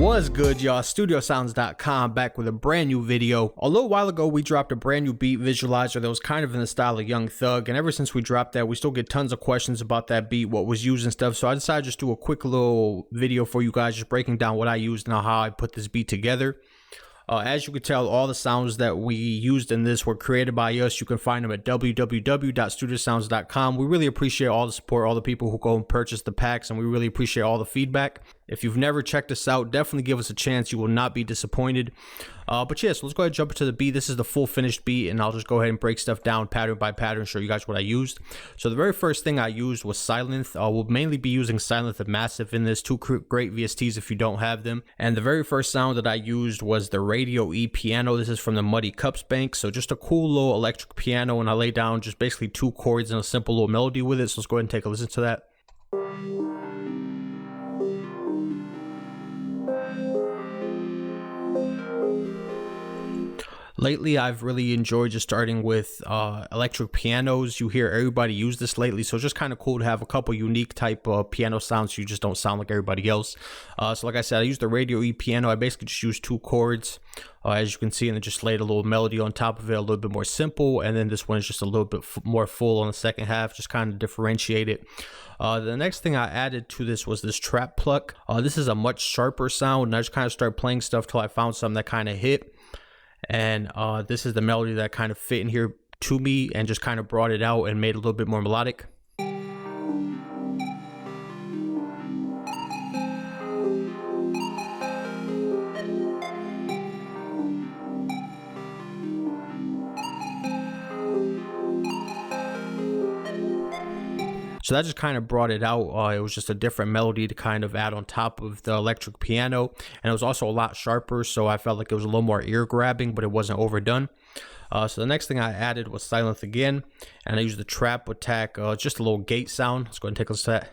Was good, y'all? StudioSounds.com back with a brand new video. A little while ago we dropped a brand new beat visualizer that was kind of in the style of Young Thug, and ever since we dropped that we still get tons of questions about that beat, what was used and stuff. So I decided to just do a quick little video for you guys, just breaking down what I used and how I put this beat together. As you can tell, all the sounds that we used in this were created by us. You can find them at www.studiosounds.com. We really appreciate all the support, all the people who go and purchase the packs, and we really appreciate all the feedback. If you've never checked us out, definitely give us a chance. You will not be disappointed. But yeah, so let's go ahead and jump into the beat. This is the full finished beat, and I'll just go ahead and break stuff down pattern by pattern, show you guys what I used. So the very first thing I used was Silent. We'll mainly be using Silent and Massive in this. Two great VSTs if you don't have them. And the very first sound that I used was the Radio E piano. This is from the Muddy Cups bank. So just a cool little electric piano, and I lay down just basically two chords and a simple little melody with it. So let's go ahead and take a listen to that. Lately, I've really enjoyed just starting with electric pianos. You hear everybody use this lately, so it's just kind of cool to have a couple unique type of piano sounds so you just don't sound like everybody else. So like I said, I used the Radio E piano. I basically just used two chords, as you can see, and then just laid a little melody on top of it, a little bit more simple. And then this one is just a little bit more full on the second half, just kind of differentiate it. The next thing I added to this was this trap pluck. This is a much sharper sound, and I just kind of started playing stuff till I found something that kind of hit. And this is the melody that kind of fit in here to me and just kind of brought it out and made it a little bit more melodic. So that just kind of brought it out. It was just a different melody to kind of add on top of the electric piano. And it was also a lot sharper, so I felt like it was a little more ear grabbing, but it wasn't overdone. So the next thing I added was Silent again. And I used the trap attack, just a little gate sound. Let's go ahead and take a listen to that.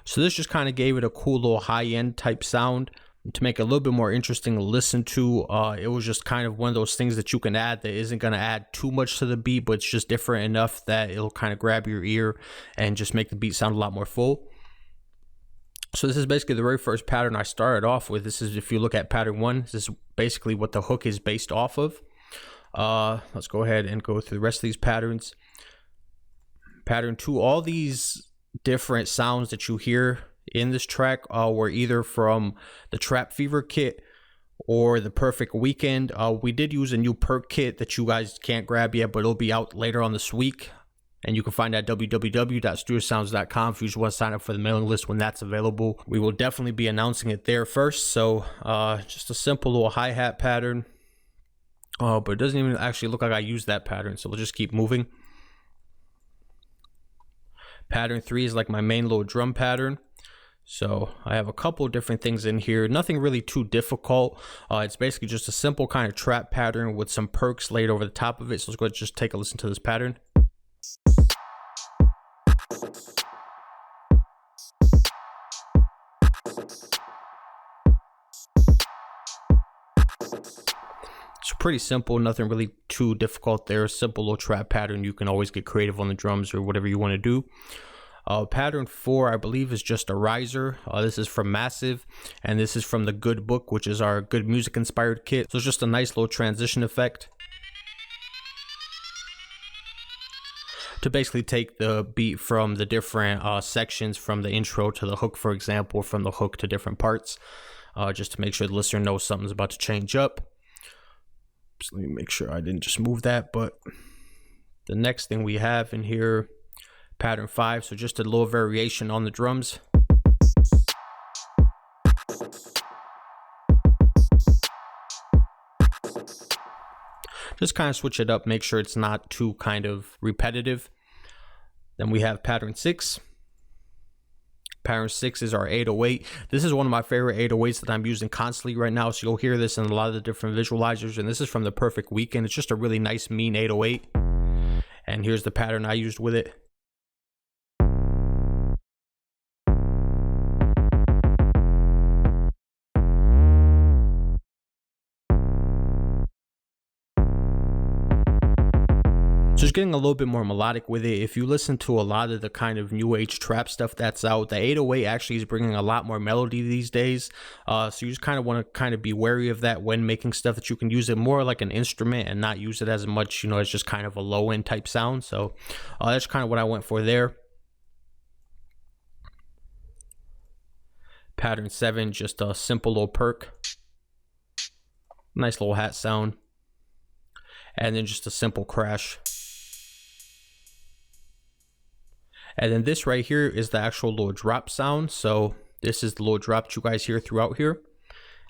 So this just kind of gave it a cool little high-end type sound to make it a little bit more interesting to listen to. It was just kind of one of those things that you can add that isn't going to add too much to the beat, but it's just different enough that it'll kind of grab your ear and just make the beat sound a lot more full. So this is basically the very first pattern I started off with. This is, if you look at pattern 1, this is basically what the hook is based off of. Let's go ahead and go through the rest of these patterns. Pattern 2, all these different sounds that you hear in this track were either from the Trap Fever kit or the Perfect Weekend. We did use a new perk kit that you guys can't grab yet, but it'll be out later on this week, and you can find that at www.studiosounds.com if you just want to sign up for the mailing list when that's available. We will definitely be announcing it there first. So just a simple little hi-hat pattern, but it doesn't even actually look like I used that pattern, so we'll just keep moving. Pattern 3 is like my main little drum pattern. So I have a couple of different things in here, nothing really too difficult. It's basically just a simple kind of trap pattern with some perks laid over the top of it. So let's go ahead and just take a listen to this pattern. It's pretty simple, nothing really too difficult there. Simple little trap pattern. You can always get creative on the drums or whatever you want to do. Pattern 4, I believe, is just a riser. This is from Massive, and this is from the Good Book, which is our good music inspired kit. So it's just a nice little transition effect to basically take the beat from the different sections, from the intro to the hook, for example, from the hook to different parts, just to make sure the listener knows something's about to change up. So let me make sure I didn't just move that. But the next thing we have in here, pattern 5, so just a little variation on the drums. Just kind of switch it up, make sure it's not too kind of repetitive. Then we have pattern 6. Pattern 6 is our 808. This is one of my favorite 808s that I'm using constantly right now, so you'll hear this in a lot of the different visualizers, and this is from the Perfect Weekend. It's just a really nice mean 808, and here's the pattern I used with it. So just getting a little bit more melodic with it. If you listen to a lot of the kind of new age trap stuff that's out, the 808 actually is bringing a lot more melody these days. So you just kind of want to kind of be wary of that when making stuff, that you can use it more like an instrument and not use it as much, you know, as just kind of a low end type sound. So that's kind of what I went for there. Pattern 7, just a simple little perk. Nice little hat sound. And then just a simple crash. And then this right here is the actual little drop sound. So this is the little drop that you guys hear throughout here.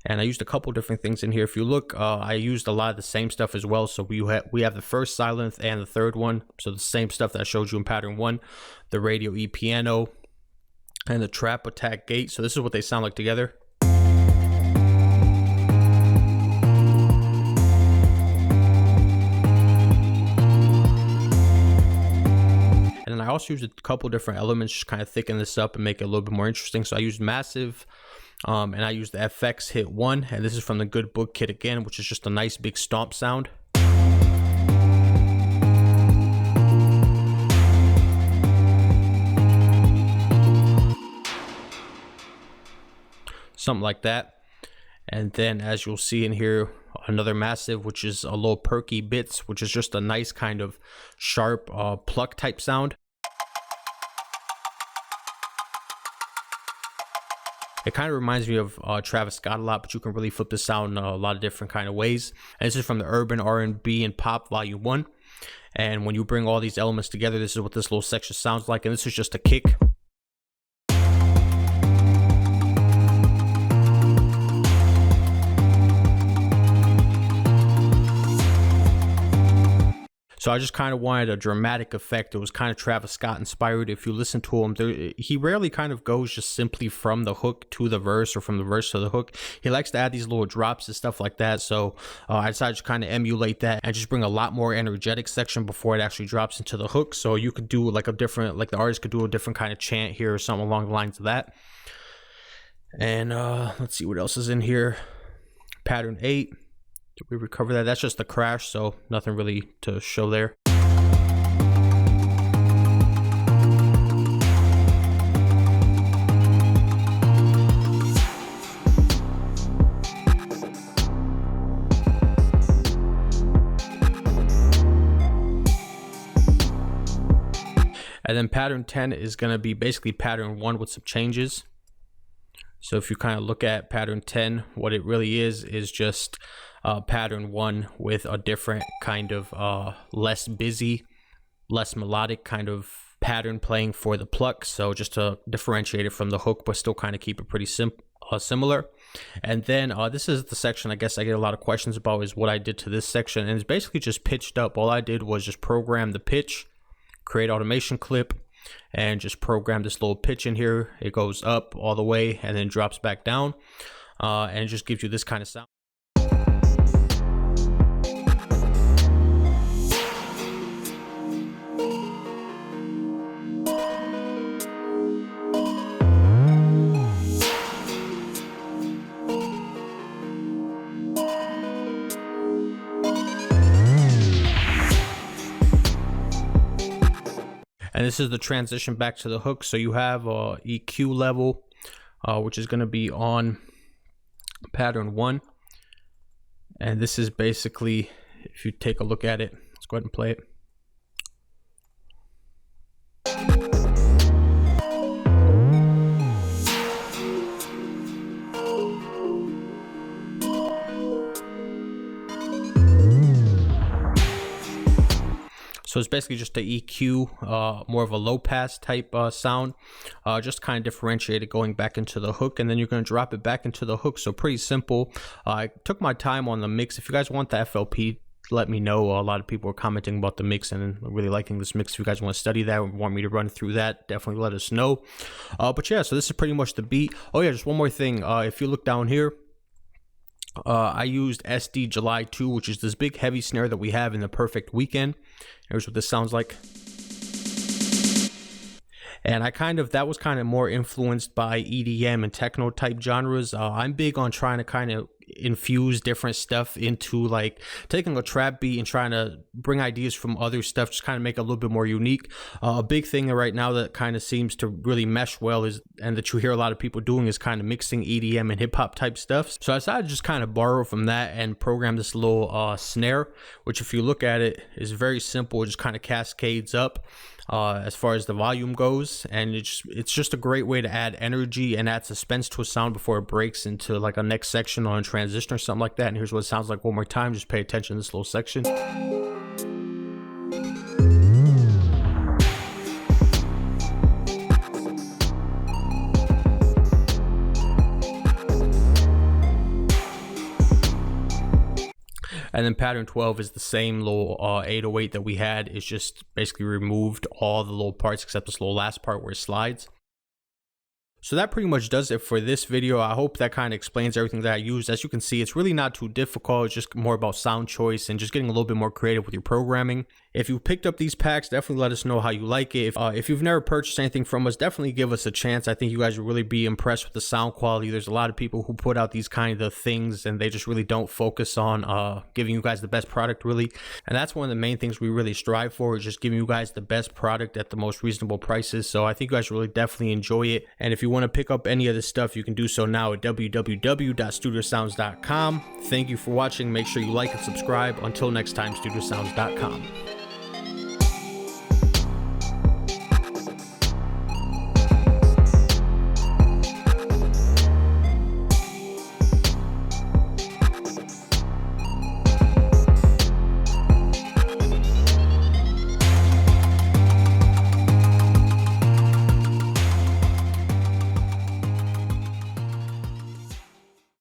And I used a couple different things in here. If you look, I used a lot of the same stuff as well. So we have the first silent and the third one. So the same stuff that I showed you in pattern 1, the radio E piano and the trap attack gate. So this is what they sound like together. And I also used a couple different elements, just kind of thicken this up and make it a little bit more interesting. So I used massive, and I used the FX Hit 1, and this is from the Good Book kit again, which is just a nice big stomp sound. Something like that. And then as you'll see in here, another massive, which is a little perky bits, which is just a nice kind of sharp pluck type sound. It kind of reminds me of Travis Scott a lot, but you can really flip this sound a lot of different kind of ways. And this is from the Urban R&B and Pop Volume 1. And when you bring all these elements together, this is what this little section sounds like. And this is just a kick. So I just kind of wanted a dramatic effect. It was kind of Travis Scott inspired. If you listen to him, he rarely kind of goes just simply from the hook to the verse or from the verse to the hook. He likes to add these little drops and stuff like that. So I decided to kind of emulate that and just bring a lot more energetic section before it actually drops into the hook. So you could do like a different, like the artist could do a different kind of chant here or something along the lines of that. And let's see what else is in here. Pattern 8. Did we recover that? That's just the crash, so nothing really to show there. And then pattern 10 is going to be basically pattern 1 with some changes. So if you kind of look at pattern 10, what it really is just pattern 1 with a different kind of less busy, less melodic kind of pattern playing for the pluck. So just to differentiate it from the hook, but still kind of keep it pretty similar. And then this is the section I guess I get a lot of questions about, is what I did to this section. And it's basically just pitched up. All I did was just program the pitch, create automation clip, and just program this little pitch in here. It goes up all the way and then drops back down, and it just gives you this kind of sound. And this is the transition back to the hook. So you have a EQ level, which is going to be on pattern 1. And this is basically, if you take a look at it, let's go ahead and play it. So it's basically just an EQ, more of a low pass type sound, just kind of differentiated going back into the hook, and then you're going to drop it back into the hook. So pretty simple. I took my time on the mix. If you guys want the FLP, let me know. A lot of people are commenting about the mix and really liking this mix. If you guys want to study that or want me to run through that, definitely let us know. But yeah, so this is pretty much the beat. Oh yeah, just one more thing. If you look down here, I used SD July 2, which is this big heavy snare that we have in the Perfect Weekend. Here's what this sounds like. And that was kind of more influenced by EDM and techno type genres. I'm big on trying to kind of infuse different stuff into, like taking a trap beat and trying to bring ideas from other stuff, just kind of make it a little bit more unique. A big thing right now that kind of seems to really mesh well is, and that you hear a lot of people doing, is kind of mixing EDM and hip hop type stuff. So I decided to just kind of borrow from that and program this little snare, which if you look at it is very simple. It just kind of cascades up as far as the volume goes, and it's just a great way to add energy and add suspense to a sound before it breaks into like a next section on a transition or something like that. And here's what it sounds like one more time. Just pay attention to this little section. And then pattern 12 is the same little 808 that we had. It's just basically removed all the little parts except this little last part where it slides. So that pretty much does it for this video. I hope that kind of explains everything that I used. As you can see, it's really not too difficult. It's just more about sound choice and just getting a little bit more creative with your programming. If you picked up these packs, definitely let us know how you like it. If you've never purchased anything from us, definitely give us a chance. I think you guys will really be impressed with the sound quality. There's a lot of people who put out these kind of things and they just really don't focus on giving you guys the best product, really. And that's one of the main things we really strive for, is just giving you guys the best product at the most reasonable prices. So I think you guys really definitely enjoy it. And if you want to pick up any of this stuff, you can do so now at www.studiosounds.com. Thank you for watching. Make sure you like and subscribe. Until next time, studiosounds.com.